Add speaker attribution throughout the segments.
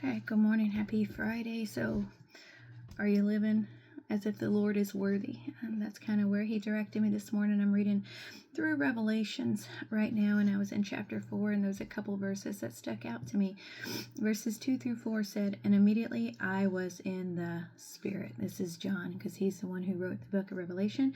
Speaker 1: Okay, good morning. Happy Friday. So, are you living as if the Lord is worthy? And that's kind of where He directed me this morning. I'm reading through Revelations right now, and I was in chapter 4, and there's a couple verses that stuck out to me. Verses 2 through 4 said, "And immediately I was in the Spirit." This is John, because he's the one who wrote the book of Revelation.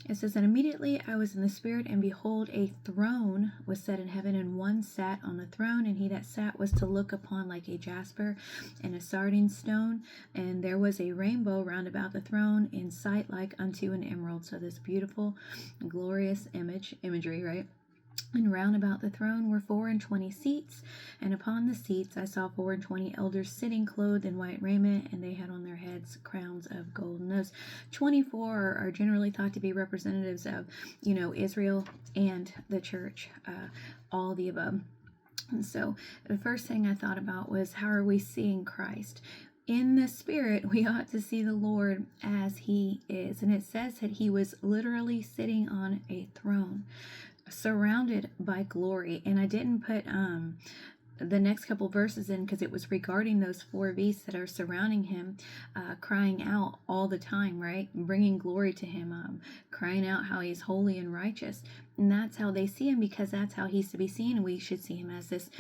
Speaker 1: It says, "And immediately I was in the Spirit, and behold, a throne was set in heaven, and one sat on the throne, and he that sat was to look upon like a jasper and a sardine stone, and there was a rainbow round about the throne, in sight like unto an emerald." So this beautiful, glorious imagery, right? "And round about the throne were 24 seats, and upon the seats I saw 24 elders sitting, clothed in white raiment, and they had on their heads crowns of gold." And those 24 are generally thought to be representatives of, Israel and the church, all the above. And so the first thing I thought about was, how are we seeing Christ? In the Spirit, we ought to see the Lord as He is. And it says that He was literally sitting on a throne, surrounded by glory. And I didn't put the next couple verses in because it was regarding those four beasts that are surrounding Him, crying out all the time, right? Bringing glory to Him, crying out how He's holy and righteous. And that's how they see Him, because that's how He's to be seen. And we should see Him as this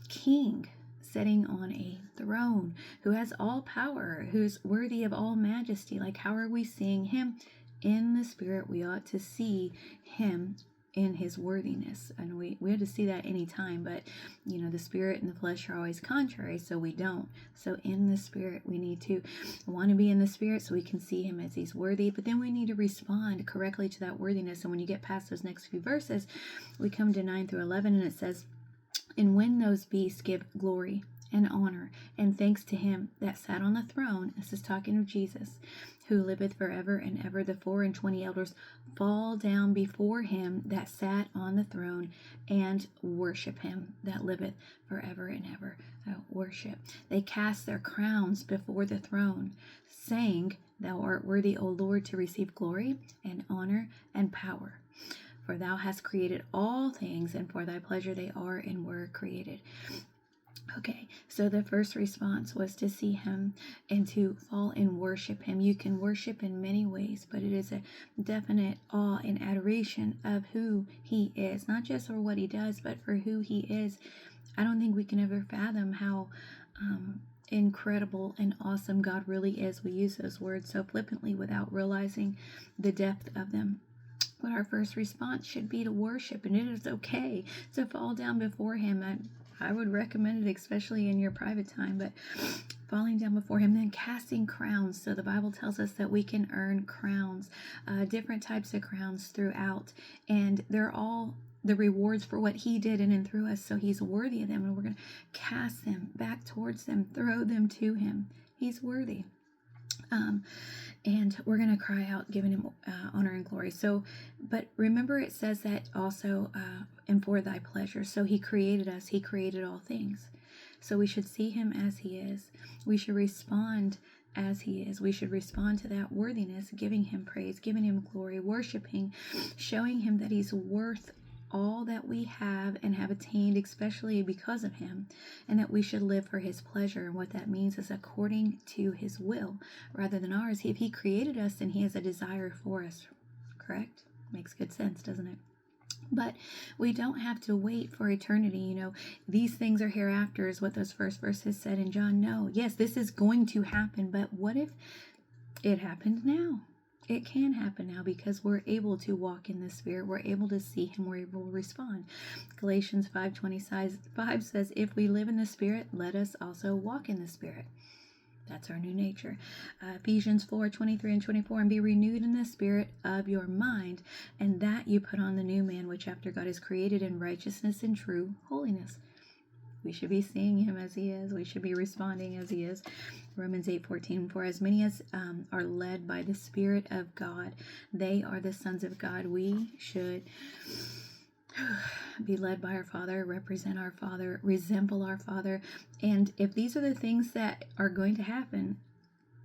Speaker 1: King sitting on a throne, who has all power, who's worthy of all majesty. Like, how are we seeing Him? In the Spirit, we ought to see Him in His worthiness. And we have to see that anytime, but the Spirit and the flesh are always contrary, so we don't. So in the Spirit, we need to want to be in the Spirit so we can see Him as He's worthy, but then we need to respond correctly to that worthiness. And when you get past those next few verses, we come to 9 through 11, and it says, "And when those beasts give glory and honor and thanks to Him that sat on the throne," this is talking of Jesus, "who liveth forever and ever, the 24 elders fall down before Him that sat on the throne and worship Him that liveth forever and ever." Worship. "They cast their crowns before the throne, saying, Thou art worthy, O Lord, to receive glory and honor and power. For Thou hast created all things, and for Thy pleasure they are and were created." Okay, so the first response was to see Him and to fall and worship Him. You can worship in many ways, but it is a definite awe and adoration of who He is, not just for what He does, but for who He is. I don't think we can ever fathom how incredible and awesome God really is. We use those words so flippantly without realizing the depth of them. But our first response should be to worship, and it is okay to fall down before Him. I would recommend it, especially in your private time, but falling down before Him, then casting crowns. So the Bible tells us that we can earn crowns, different types of crowns throughout, and they're all the rewards for what He did in and through us. So He's worthy of them, and we're going to cast them back towards them, throw them to Him. He's worthy. And we're going to cry out, giving Him honor and glory. So, but remember, it says that also, and for Thy pleasure. So He created us. He created all things. So we should see Him as He is. We should respond as He is. We should respond to that worthiness, giving Him praise, giving Him glory, worshiping, showing Him that He's worth all that we have and have attained, especially because of Him, and that we should live for His pleasure. And what that means is according to His will rather than ours. If He created us, then He has a desire for us, correct? Makes good sense, doesn't it? But we don't have to wait for eternity. These things are hereafter, is what those first verses said in John. No, yes, this is going to happen, but what if it happened now? It can happen now, because we're able to walk in the Spirit. We're able to see Him. We're able to respond. Galatians 5:25 says, "If we live in the Spirit, let us also walk in the Spirit." That's our new nature. Ephesians 4:23 and 24, "And be renewed in the spirit of your mind, and that you put on the new man, which after God is created in righteousness and true holiness." We should be seeing Him as He is. We should be responding as He is. Romans 8:14, "For as many as are led by the Spirit of God, they are the sons of God." We should be led by our Father, represent our Father, resemble our Father. And if these are the things that are going to happen,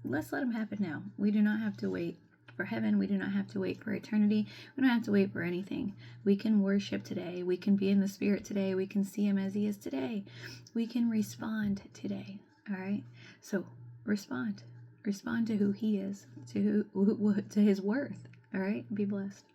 Speaker 1: let's let them happen now. We do not have to wait for heaven. We do not have to wait for eternity. We don't have to wait for anything. We can worship today. We can be in the Spirit today. We can see Him as He is today. We can respond today. All right. So respond. Respond to who he is, to to his worth. All right. Be blessed.